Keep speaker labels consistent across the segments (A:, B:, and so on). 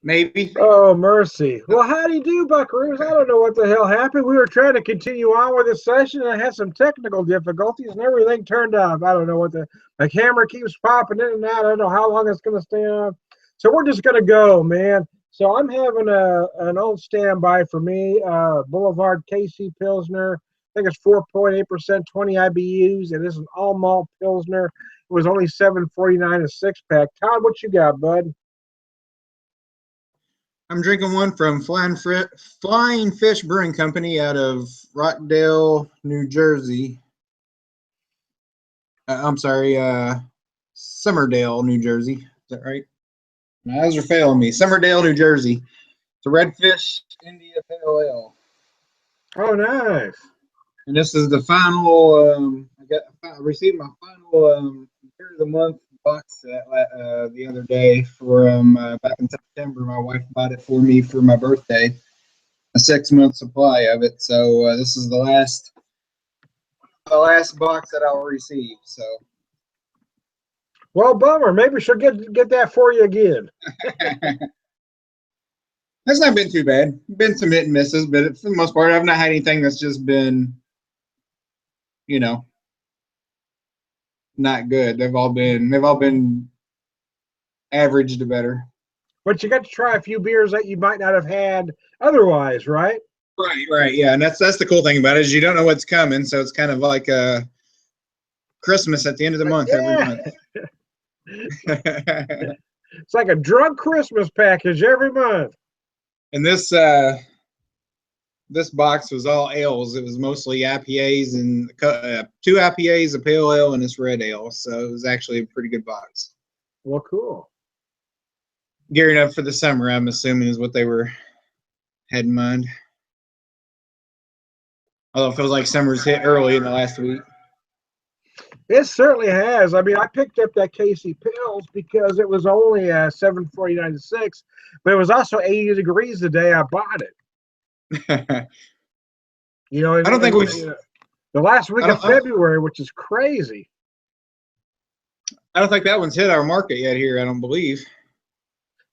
A: maybe.
B: Oh, mercy. Well, how do you do, Buckaroos? I don't know what the hell happened. We were trying to continue on with the session, and I had some technical difficulties, and everything turned off. I don't know what my camera keeps popping in and out. I don't know how long it's going to stay on. So we're just going to go, man. So I'm having an old standby for me, Boulevard KC Pilsner. I think it's 4.8%, 20 IBUs, and this is an all malt Pilsner. It was only $7.49 a six pack. Todd, what you got, bud?
A: I'm drinking one from Flying Fish Brewing Company out of Rockdale, New Jersey. I'm sorry, Summerdale, New Jersey. Is that right? My eyes are failing me. Summerdale, New Jersey. It's a Redfish India Pale Ale.
B: Oh, nice.
A: And this is the final. I received my final beer of the month box the other day for back in September. My wife bought it for me for my birthday, a 6-month supply of it. So this is the last box that I'll receive. So,
B: well, bummer. Maybe she'll get that for you again.
A: That's not been too bad. Been some hit and misses, but for the most part, I've not had anything that's just been, not good. They've all been average to better.
B: But you got to try a few beers that you might not have had otherwise, right?
A: Right, yeah, and that's the cool thing about it is you don't know what's coming, so it's kind of like Christmas at the end of the month every month.
B: It's like a drunk Christmas package every month.
A: And this box was all ales. It was mostly IPAs and 2 IPAs, a pale ale, and this red ale. So it was actually a pretty good box.
B: Well, cool.
A: Gearing up for the summer, I'm assuming, is what they had in mind. Although it feels like summer's hit early in the last week.
B: It certainly has. I mean, I picked up that KC Pills because it was only $7.49 a six, but it was also 80 degrees the day I bought it.
A: I don't think
B: the last week of February, which is crazy.
A: I don't think that one's hit our market yet here. I don't believe.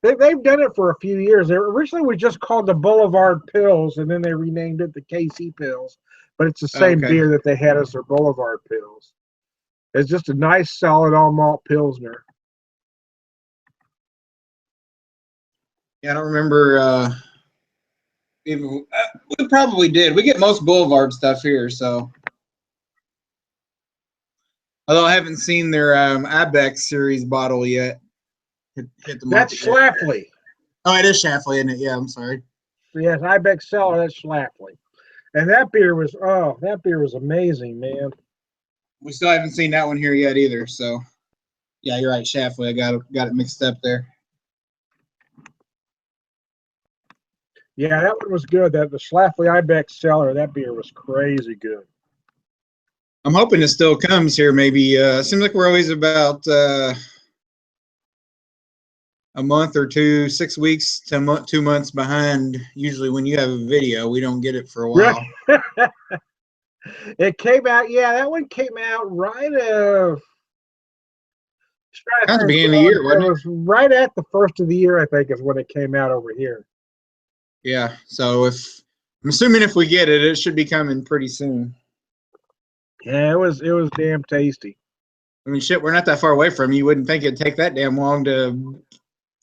B: They've done it for a few years. They originally was just called the Boulevard Pills, and then they renamed it the KC Pills. But it's the same beer that they had as their Boulevard Pills. It's just a nice, solid all malt Pilsner.
A: Yeah, I don't remember. We probably did. We get most Boulevard stuff here, so. Although I haven't seen their Ibex series bottle yet.
B: That's Schlafly.
A: Oh, it is Schlafly, isn't it? Yeah, I'm sorry.
B: Yes, Ibex Cellar, that's Schlafly. And that beer was amazing, man.
A: We still haven't seen that one here yet either, so yeah, you're right, Schlafly. I got it mixed up there.
B: Yeah, that one was good. The Schlafly Ibex Cellar, that beer was crazy good.
A: I'm hoping it still comes here. Maybe seems like we're always about a month or 6 weeks to 2 months behind. Usually, when you have a video, we don't get it for a while.
B: It came out. Yeah, that one came out right
A: at the beginning of the year, wasn't it?
B: It was right at the first of the year, I think, is when it came out over here.
A: Yeah, so I'm assuming if we get it, it should be coming pretty soon.
B: Yeah, it was damn tasty.
A: I mean, shit, we're not that far away from you. You wouldn't think it'd take that damn long to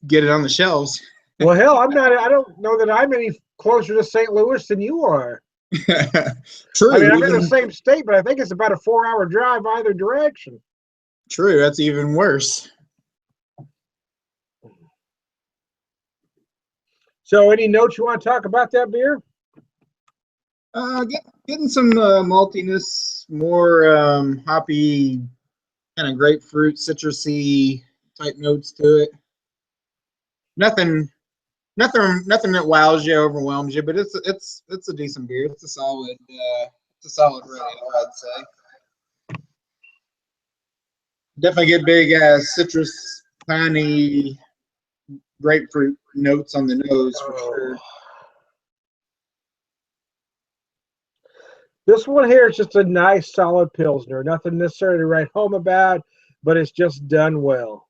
A: get it on the shelves.
B: Well, hell, I don't know that I'm any closer to St. Louis than you are.
A: True.
B: I mean, I'm in the same state, but I think it's about a 4-hour drive either direction.
A: True, that's even worse.
B: So, any notes you want to talk about that beer?
A: Getting some maltiness, more hoppy, kind of grapefruit, citrusy type notes to it. Nothing that wows you, overwhelms you, but it's a decent beer. It's a solid red ale, I'd say. Definitely get big citrus, piney, grapefruit notes on the nose for sure.
B: This one here is just a nice, solid Pilsner. Nothing necessarily to write home about, but it's just done well.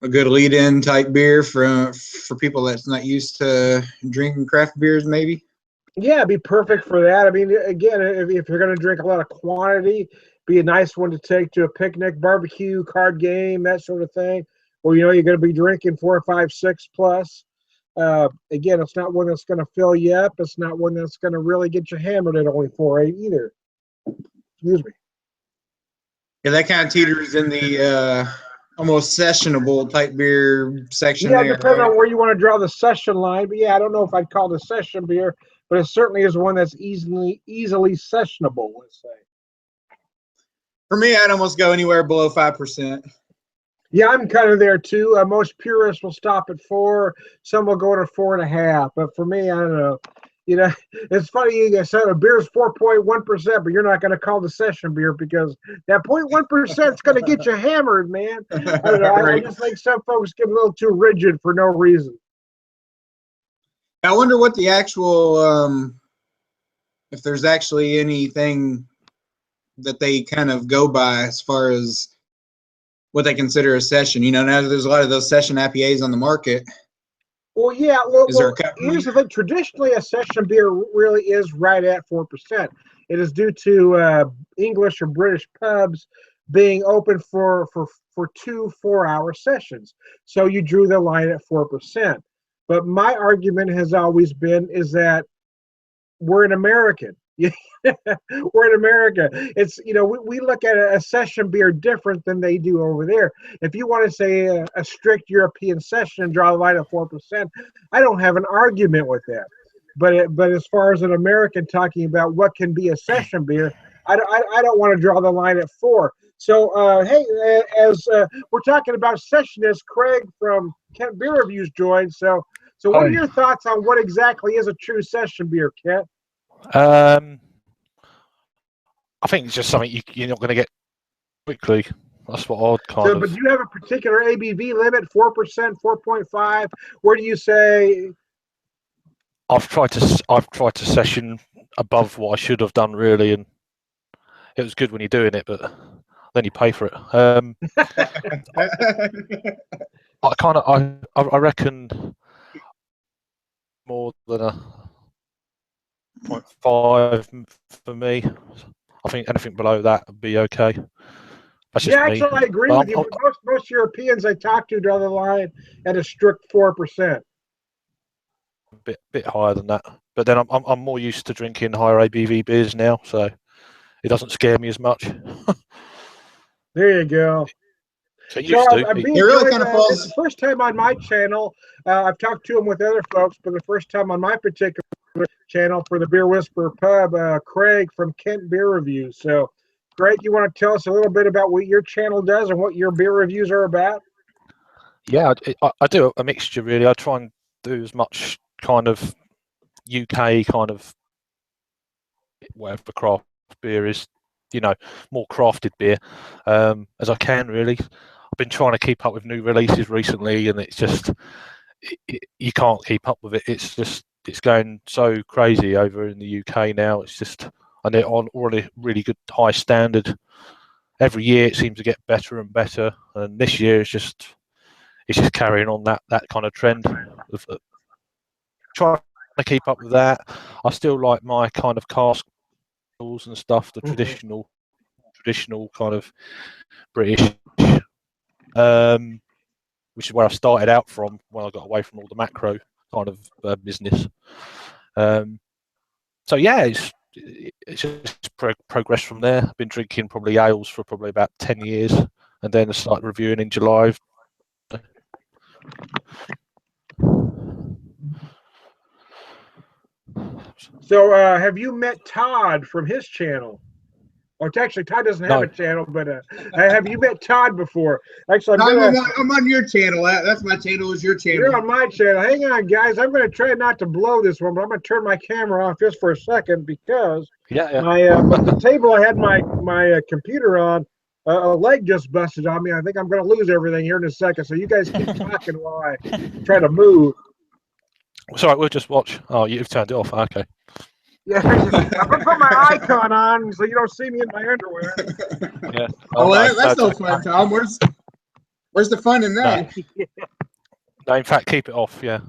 A: a good lead-in type beer for people that's not used to drinking craft beers, maybe.
B: Yeah, it'd be perfect for that. I mean, again, if you're going to drink a lot of quantity, be a nice one to take to a picnic, barbecue, card game, that sort of thing. Or you're going to be drinking 4, 5, 6 plus. Again, it's not one that's going to fill you up. It's not one that's going to really get you hammered at only 4 either. Excuse me.
A: Yeah, that kind of teeters in the almost sessionable type beer section.
B: Yeah,
A: there,
B: depending
A: right?
B: on where you want to draw the session line. But yeah, I don't know if I'd call it a session beer, but it certainly is one that's easily sessionable, let's say.
A: For me, I'd almost go anywhere below 5%.
B: Yeah, I'm kind of there too. Most purists will stop at 4. Some will go to 4.5. But for me, I don't know. You know, it's funny you said a beer is 4.1%, but you're not going to call the session beer because that 0.1% is going to get you hammered, man. I don't know.
A: Right.
B: I just think some folks get a little too rigid for no reason.
A: I wonder what the actual, if there's actually anything that they kind of go by as far as what they consider a session. You know, now there's a lot of those session IPAs on the market.
B: Well, yeah. Well,
A: Is there a cut
B: here's
A: point?
B: the thing. Traditionally, a session beer really is right at 4%. It is due to English or British pubs being open for 2 4-hour sessions. So you drew the line at 4%. But my argument has always been is that we're an American. We're in America. It's, you know, we look at a session beer different than they do over there. If you want to say a strict European session and draw the line at 4%, I don't have an argument with that. But as far as an American talking about what can be a session beer, I don't want to draw the line at 4. So, hey, as we're talking about sessionists, Craig from Kent Beer Reviews joined. So what are your thoughts on what exactly is a true session beer, Kent?
C: I think it's just something you're not going to get quickly. That's what I'd kind of.
B: But do you have a particular ABV limit? 4%, 4.5? Where do you say?
C: I've tried to session above what I should have done really, and it was good when you're doing it, but then you pay for it. I reckon more than a 0.5 for me. I think anything below that would be okay. That's just me.
B: Actually, I agree with you. Most Europeans I talk to draw the line at a strict 4%.
C: A bit higher than that, but then I'm more used to drinking higher ABV beers now, so it doesn't scare me as much.
B: There you go.
C: So I'm
B: being
A: really kind of falls.
B: It's the first time on my channel. I've talked to him with other folks, but the first time on my particular channel for the Beer Whisperer Pub, Craig from Kent Beer Reviews. So, Craig, you want to tell us a little bit about what your channel does and what your beer reviews are about?
C: Yeah, I do a mixture really. I try and do as much kind of UK kind of whatever craft beer is, you know, more crafted beer as I can really. I've been trying to keep up with new releases recently, and it's just you can't keep up with it. It's going so crazy over in the UK now. It's just, and they're on already really good high standard. Every year it seems to get better and better, and this year it's just carrying on that kind of trend of trying to keep up with that. I still like my kind of cask and stuff, the traditional kind of British, which is where I started out from when I got away from all the macro kind of business. So yeah, it's just progressed from there. I've been drinking probably ales for probably about 10 years, and then I started reviewing in July.
B: So, have you met Todd from his channel? Or actually, Todd doesn't have a channel, but have you met Todd before? Actually,
A: I'm on your channel. That's my channel. Is your channel?
B: You're on my channel. Hang on, guys. I'm going to try not to blow this one, but I'm going to turn my camera off just for a second because the table I had my computer on, a leg just busted on me. I think I'm going to lose everything here in a second. So you guys keep talking while I try to move.
C: Sorry, we'll just watch. Oh, you've turned it off. Okay.
B: Yeah, I'm going to put my icon on so you don't see me in my underwear.
C: Yeah.
A: Oh, well, that's no fun, Tom. Where's the fun in that?
C: No, in fact, keep it off. Yeah.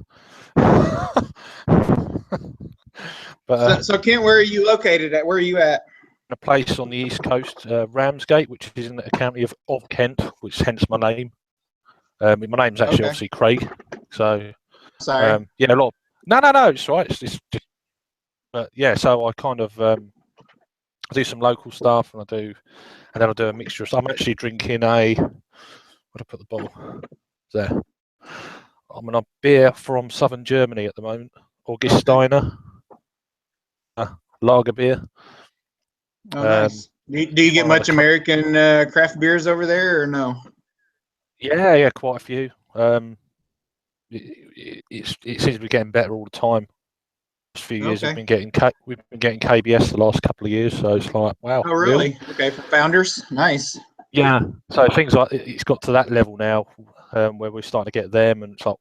C: But
A: So Kent, where are you located at? Where are you at?
C: a place on the east coast, Ramsgate, which is in the county of Kent, which hence my name. My name's actually obviously Craig. So
A: Sorry.
C: yeah, a lot. No, it's right. It's just, but yeah. So I kind of I do some local stuff, and then I do a mixture. So I'm actually drinking where'd I put the bottle? There. I'm on a beer from southern Germany at the moment, Augustiner lager beer.
A: Oh, nice. Do you get much American craft beers over there, or no?
C: Yeah, quite a few. It seems to be getting better all the time. Last few years we've been getting KBS the last couple of years, so it's like, wow.
A: Oh, really? Okay, for Founders, nice.
C: Yeah, so things like it's got to that level now, where we're starting to get them, and it's like,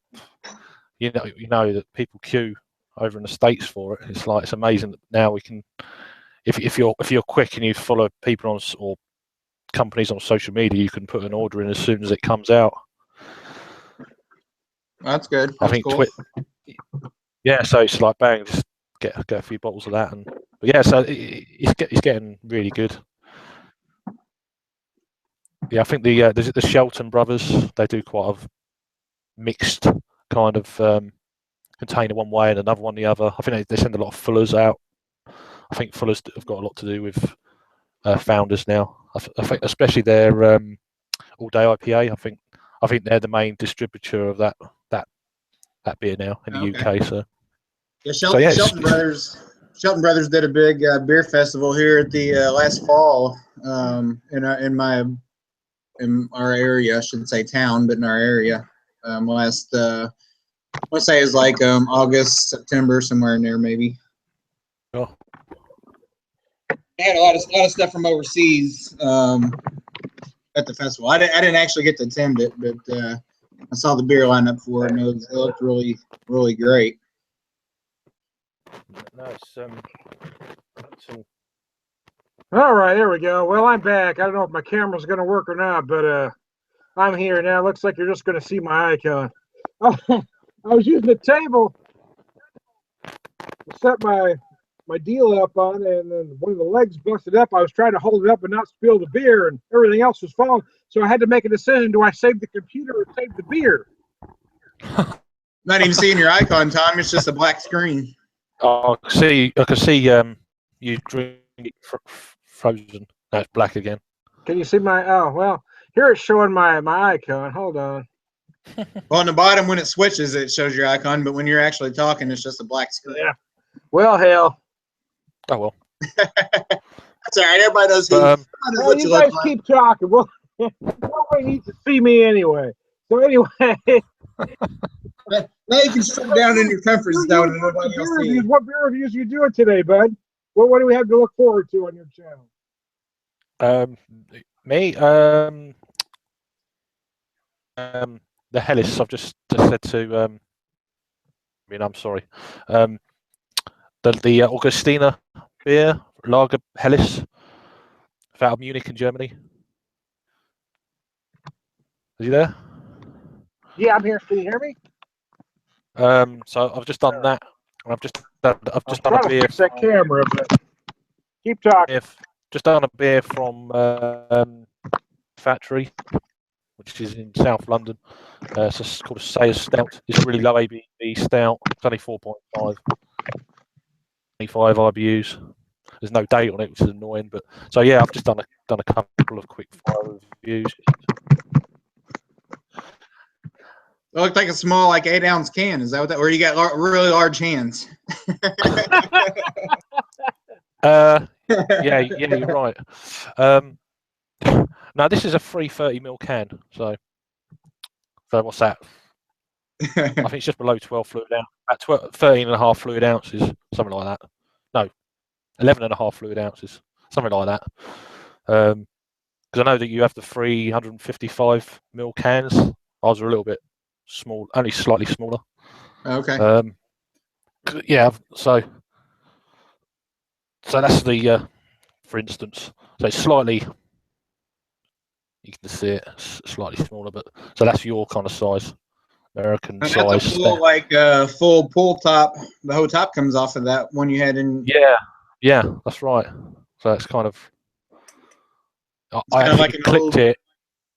C: you know that people queue over in the States for it. It's like, it's amazing that now we can, if you're quick and you follow people on or companies on social media, you can put an order in as soon as it comes out.
A: That's good.
C: I think
A: cool.
C: Yeah, so it's like, bang, just get a few bottles of that, but yeah, so it's getting really good. Yeah, I think the Shelton brothers, they do quite a mixed kind of container one way and another one the other. I think they send a lot of Fullers out. I think Fullers have got a lot to do with Founders now. I think especially their all day IPA. I think they're the main distributor of that beer now in the UK. So
A: yeah, Shelton Brothers did a big beer festival here at the last fall in our area. I shouldn't say town, but in our area. Let's say it's like August, September, somewhere in there, maybe.
C: Oh.
A: They had a lot of stuff from overseas at the festival. I didn't actually get to attend it, but I saw the beer lineup for it, and it looked really, really great.
C: No, it's
B: all right, there we go. Well, I'm back. I don't know if my camera's going to work or not, but I'm here now. Looks like you're just going to see my icon. Oh, I was using the table to set my deal up on, and then one of the legs busted up. I was trying to hold it up and not spill the beer, and everything else was falling. So I had to make a decision: do I save the computer or save the beer?
A: Not even seeing your icon, Tom. It's just a black screen.
C: Oh, I can see you drink it frozen. No, it's black again.
B: Can you see my? Oh, well, here it's showing my icon. Hold on.
A: Well, on the bottom, when it switches, it shows your icon, but when you're actually talking, it's just a black screen.
B: Yeah. Well, hell.
C: Oh, well.
A: That's all right. Everybody knows
B: well, you guys keep talking. Well, nobody needs to see me anyway. So anyway.
A: Now you can sit down in your comfort zone and nobody else sees you.
B: What beer reviews are you doing today, bud? What do we have to look forward to on your channel?
C: Me, the Hellas. I've just said to. I'm sorry. The Augustiner beer lager Hellas, out of Munich in Germany. Is he there?
B: Yeah, I'm here. Can you hear me?
C: So I've just done that. I've just done a beer.
B: Fix that camera, but keep talking.
C: Just done a beer from Factory, which is in South London. It's called a Sayers Stout. It's a really low ABV stout. It's only 4.5. 25 IBUs. There's no date on it, which is annoying. But so yeah, I've just done a couple of quick fire reviews.
A: It looked like a small, like 8-ounce can. Is that what that? Or you got really large hands?
C: Yeah, you're right. Now this is a 330ml can. So what's that? I think it's just below 12 fluid ounces. At 13.5 fluid ounces, something like that. No, 11.5 fluid ounces, something like that. Because I know that you have the 355ml cans. Ours are a little bit small, only slightly smaller.
A: Okay.
C: Yeah. So that's the, for instance, so it's slightly You can see it slightly smaller, but so that's your kind of size, American
A: And
C: size.
A: that's a full, like full pull top. The whole top comes off of that one you had in.
C: Yeah, that's right. So it's kind of. I
A: kind of
C: actually
A: like an
C: clipped
A: old,
C: it.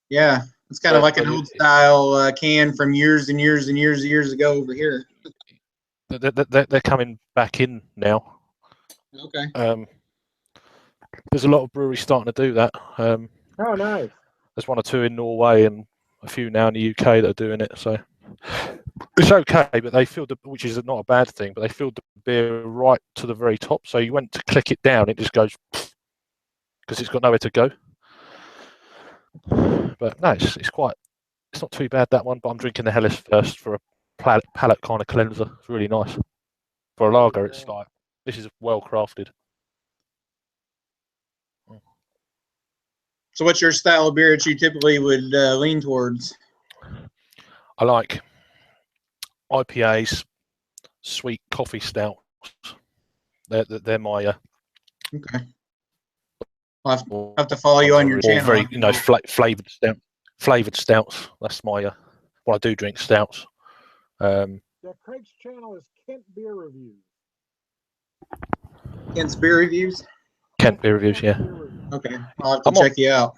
A: yeah. It's kind of like an
C: but
A: old style can from years and years and years ago over here.
C: They're coming back in now.
A: Okay.
C: There's a lot of breweries starting to do that.
B: Oh, nice.
C: There's one or two in Norway and a few now in the UK that are doing it. So it's okay, but they filled which is not a bad thing, but they filled the beer right to the very top. So you went to click it down, it just goes because it's got nowhere to go. But no, it's not too bad, that one. But I'm drinking the Hellas first for a palate kind of cleanser. It's really nice. For a lager, it's like this is well crafted.
A: So what's your style of beer that you typically would lean towards?
C: I like IPAs, sweet coffee stouts. They're my
A: Okay. I'll have to follow you on your channel.
C: Very, flavored stouts. That's my when I do drink stouts.
B: Yeah, Craig's channel is Kent Beer Reviews.
A: Kent's Beer Reviews?
C: Kent Beer Reviews, yeah.
A: Okay, I'll have to check you out.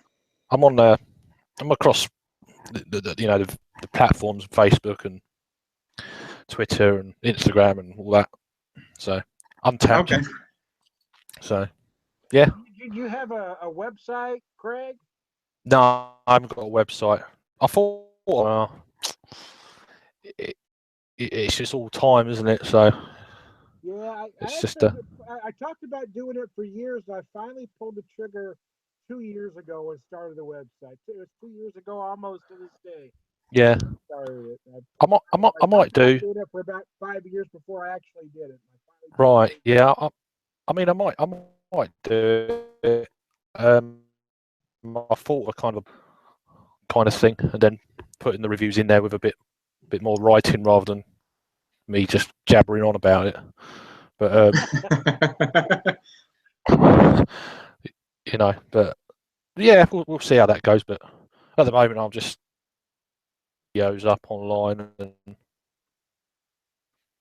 C: I'm on I'm across the platforms, Facebook and Twitter and Instagram and all that. So I'm tapped.
A: Okay.
C: So yeah.
B: Did you have a website, Craig?
C: No, I haven't got a website. I thought it's just all time, isn't it? So
B: yeah,
C: it's just
B: I talked about doing it for years, and I finally pulled the trigger 2 years ago and started the website. It was 2 years ago, almost to this day.
C: Yeah.
B: Started it.
C: I might do.
B: Doing it for about 5 years before I actually did it.
C: Right. Yeah. I mean, I might do it. I thought a kind of thing, and then putting the reviews in there with a bit more writing rather than me just jabbering on about it. But but yeah, we'll see how that goes. But at the moment, I'm just videos up online, and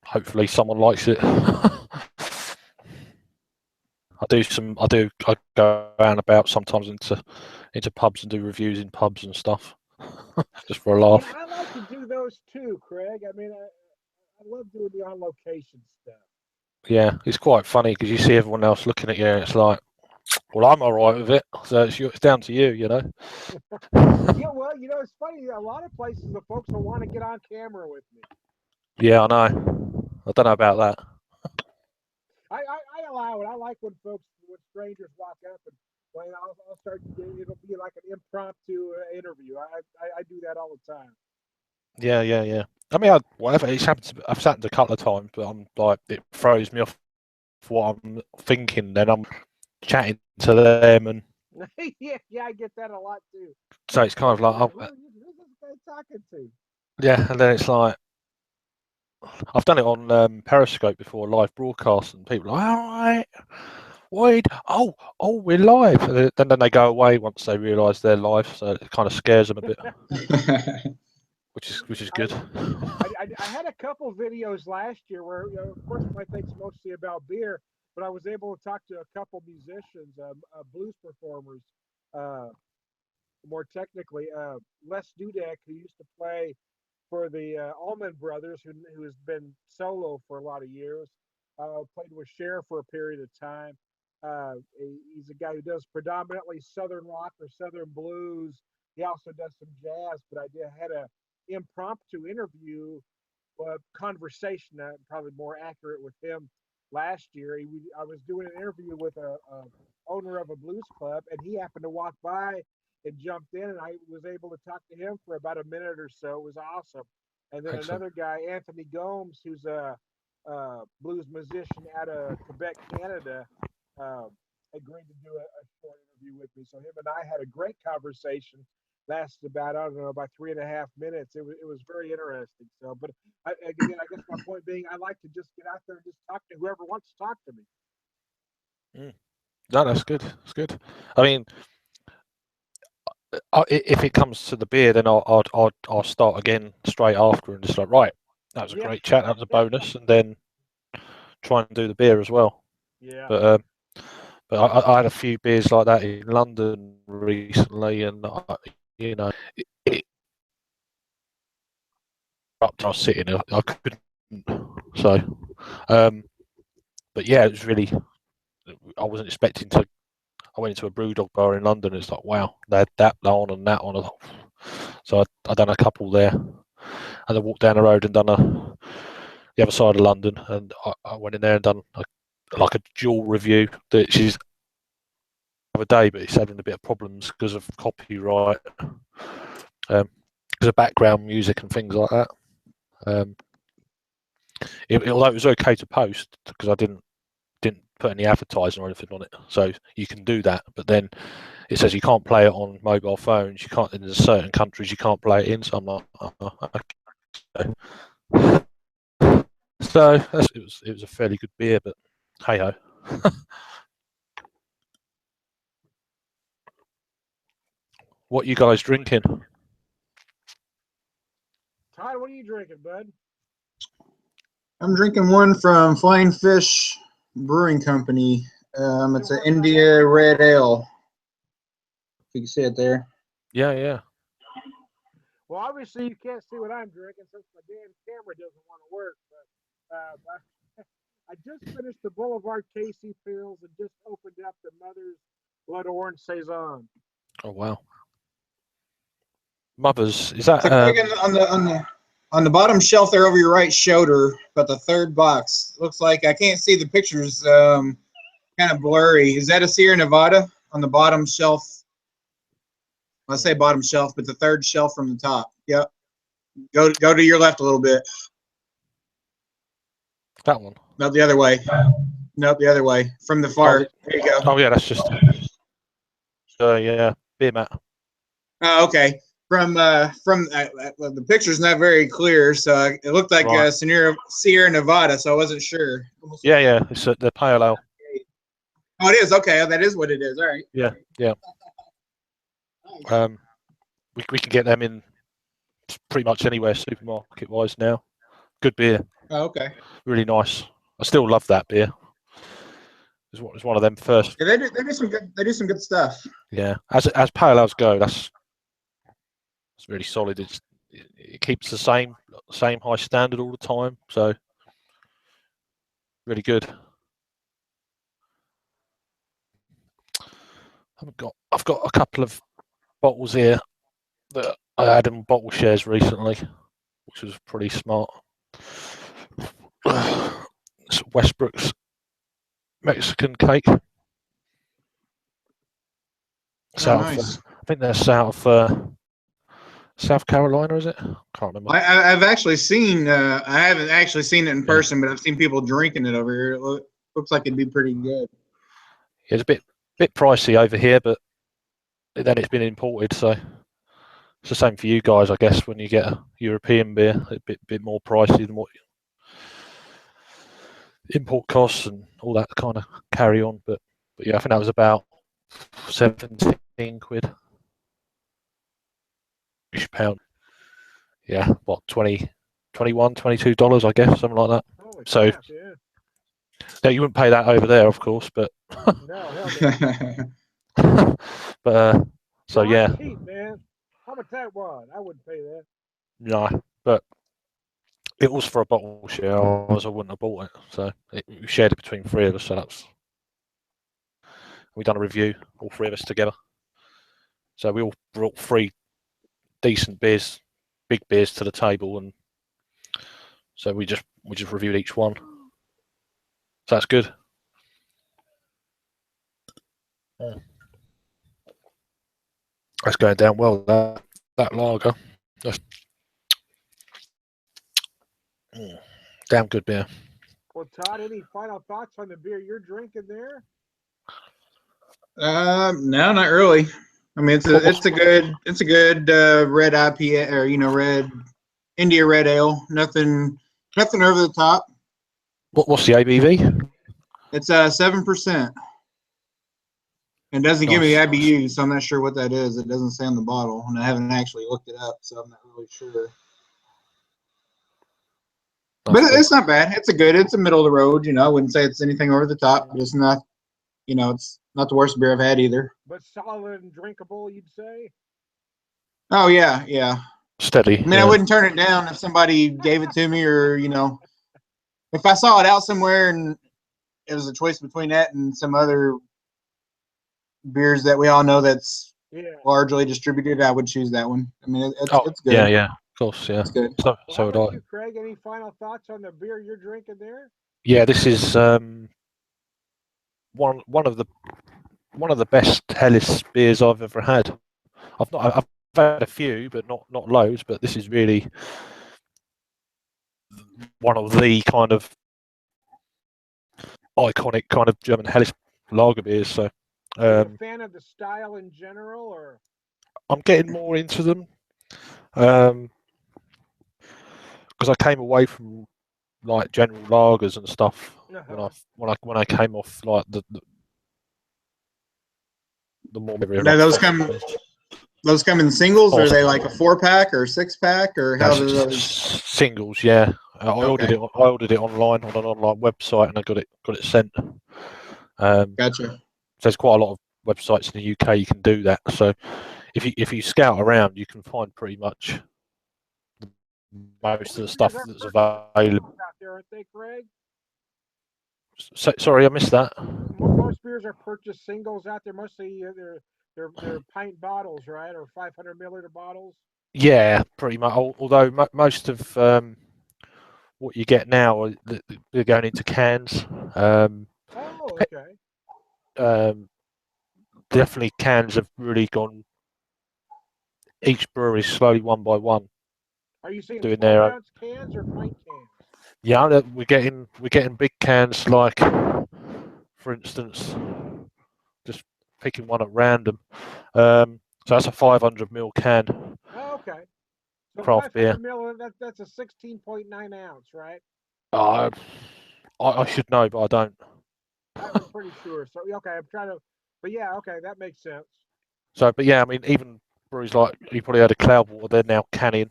C: hopefully someone likes it. I go around about sometimes into pubs and do reviews in pubs and stuff, just for a laugh.
B: Yeah, I like to do those too, Craig. I mean, I love doing the on location stuff.
C: Yeah, it's quite funny because you see everyone else looking at you, and it's like, well, I'm all right with it, so it's down to you,
B: Yeah, well, it's funny. A lot of places, the folks will want to get on camera with me.
C: Yeah, I know. I don't know about that.
B: I allow it. I like when strangers walk up and I'll start. It'll be like an impromptu interview. I do that all the time.
C: Yeah. I mean, whatever. I've sat a couple of times, but I'm like, it throws me off what I'm thinking. Then I'm chatting to them, and
B: yeah, I get that a lot too.
C: so it's kind of like,
B: who's this guy talking to?
C: Yeah, and then it's like, I've done it on Periscope before, live broadcast, and people are like, all right, wait, oh, we're live. And then they go away once they realise they're live, so it kind of scares them a bit, which is good.
B: I had a couple videos last year where, of course, my thing's mostly about beer, but I was able to talk to a couple musicians, blues performers, more technically, Les Dudek, who used to play for the Allman Brothers, who has been solo for a lot of years. Played with Cher for a period of time. He's a guy who does predominantly Southern rock or Southern blues. He also does some jazz, but I had a impromptu interview, conversation, probably more accurate, with him last year. I was doing an interview with a owner of a blues club, and he happened to walk by and jumped in, and I was able to talk to him for about a minute or so. It was awesome. And then
C: Excellent.
B: another guy, Anthony Gomes, who's a blues musician out of Quebec, Canada, agreed to do a short interview with me. So him and I had a great conversation. Lasted about, I don't know, about 3.5 minutes. It was very interesting. So, but again, I guess my point being, I like to just get out there and just talk to whoever wants to talk to me.
C: No, that's good. That's good. I mean, if it comes to the beer, then I'll start again straight after and just like, right, that was a
B: Yeah.
C: great chat, that was a bonus, and then try and do the beer as well.
B: Yeah.
C: But I had a few beers like that in London recently, and it up to I was sitting, I couldn't. So, but yeah, it was really. I wasn't expecting to. I went into a brewdog bar in London. It's like, wow, they had that on and that on. So I done a couple there, and I walked down the road and done the other side of London, and I went in there and done like a dual review. That she's the other day, but it's having a bit of problems because of copyright, because of background music and things like that. Although it was okay to post because I didn't put any advertising or anything on it, so you can do that. But then it says you can't play it on mobile phones. You can't in certain countries you can't play it in. So I'm like, okay. So it was a fairly good beer, but hey ho. What you guys drinking?
B: Todd, what are you drinking, bud?
A: I'm drinking one from Flying Fish Brewing Company. It's an India Red Ale. You can see it there.
C: Yeah.
B: Well, obviously you can't see what I'm drinking since my damn camera doesn't want to work. But I just finished the Boulevard Casey Pills and just opened up the Mother's Blood Orange Saison.
C: Oh wow. Mother's, is that
A: It's like on the bottom shelf there over your right shoulder, but the third box looks like, I can't see the pictures, kind of blurry. Is that a Sierra Nevada on the bottom shelf? I say bottom shelf, but the third shelf from the top. Yep. Go to your left a little bit.
C: that one?
A: No, the other way. Nope, the other way. From the far. There you go.
C: Oh yeah, that's just yeah, beer mat.
A: Oh, okay. From the picture's not very clear, so it looked like
C: Right.
A: Sierra Nevada, so I wasn't sure.
C: Yeah, it's the pale ale.
A: Oh, it is. Okay, that is what it is. All right.
C: Yeah. We can get them in pretty much anywhere supermarket wise now. Good beer.
A: Oh, okay.
C: Really nice. I still love that beer. It's one of them first.
A: Yeah, they do some good stuff.
C: Yeah, as pale ales go, it's really solid. It keeps the same high standard all the time. So really good. I've got a couple of bottles here that I had in bottle shares recently, which was pretty smart. It's Westbrook's Mexican cake.
A: Nice.
C: I think they're South Carolina, is it? Can't remember.
A: I've actually seen. I haven't actually seen it in person, but I've seen people drinking it over here. It looks like it'd be pretty good.
C: It's a bit pricey over here, but then it's been imported, so it's the same for you guys, I guess. When you get a European beer, a bit more pricey than what import costs and all that kind of carry on. But yeah, I think that was about 17 quid. Pound. Yeah, what, 20, 21, $22, I guess, something like that.
B: Holy
C: So
B: crap, yeah.
C: no, you wouldn't pay that over there, of course, but
B: No, hell no.
C: but so
B: Well,
C: yeah,
B: that's cheap, man. How much that was? I wouldn't pay that.
C: no, but it was for a bottle share. Otherwise, I wouldn't have bought it. So we shared it between three of us. So we done a review, all three of us together. So we all brought three decent beers, big beers to the table, and so we just reviewed each one. So that's good. Yeah. That's going down well. That lager, that's damn good beer.
B: Well, Todd, any final thoughts on the beer you're drinking there?
A: No, not really. I mean, it's a good red IPA, or red India Red Ale. Nothing over the top.
C: What's the ABV?
A: It's 7%. It doesn't give me
C: Nice.
A: IBU, so I'm not sure what that is. It doesn't say on the bottle, and I haven't actually looked it up, so I'm not really sure. But
C: That's
A: it's
C: cool.
A: not bad. It's a middle of the road. I wouldn't say it's anything over the top, but it's not. It's not the worst beer I've had either.
B: But solid and drinkable, you'd say?
A: Oh yeah, yeah.
C: Steady.
A: I mean, I wouldn't turn it down if somebody gave it to me, or if I saw it out somewhere and it was a choice between that and some other beers that we all know that's largely distributed, I would choose that one. I mean, it's good.
C: Yeah, yeah, of course, yeah.
A: It's good.
C: So
B: How
C: would
B: about
C: I.
B: you, Craig? Any final thoughts on the beer you're drinking there?
C: Yeah, this is one of the best Hellas beers I've ever had. I've had a few, but not loads. But this is really one of the kind of iconic kind of German Hellas lager beers. So
B: Are you a fan of the style in general, or?
C: I'm getting more into them because I came away from like general lagers and stuff when I came off like the more
A: Now those come in singles, or are they like a 4-pack or 6-pack, or how do those?
C: Singles? Yeah, I ordered it. I ordered it online on an online website, and I got it sent.
A: Gotcha.
C: There's quite a lot of websites in the UK you can do that. So if you scout around, you can find pretty much most of the stuff that's available.
B: Out there, aren't they, Craig?
C: So, sorry, I missed that.
B: Most beers are purchased singles out there. Mostly they're pint bottles, right, or 500 milliliter bottles.
C: Yeah, pretty much. Although most of what you get now they're going into cans.
B: Oh, okay.
C: Definitely cans have really gone. Each brewery slowly one by one.
B: Are you seeing
C: doing
B: 12-ounce cans or pint cans?
C: Yeah, we're getting big cans, like for instance, just picking one at random. So that's a 500 ml can.
B: Oh, okay. So
C: Craft beer.
B: 500 ml, that's a 16.9 ounce, right?
C: I should know, but I don't.
B: I'm pretty sure. So okay, I'm trying to, but yeah, okay, that makes sense.
C: So, but yeah, I mean, even breweries like you probably heard of Cloudwater, they're now canning.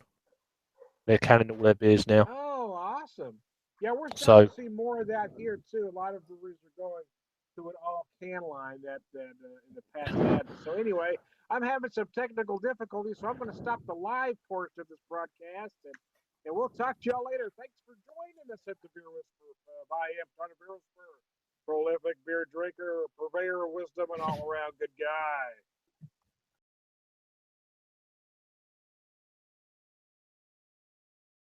C: They're canning all their beers now.
B: Oh, awesome! Yeah, we're starting to see more of that here too. A lot of breweries are going to an all can line that in the past hadn't. So anyway, I'm having some technical difficulties, so I'm going to stop the live portion of this broadcast, and we'll talk to y'all later. Thanks for joining us at the Beer Whisper. I am Tony Beer Whisper, prolific beer drinker, purveyor of wisdom, and all around good guy.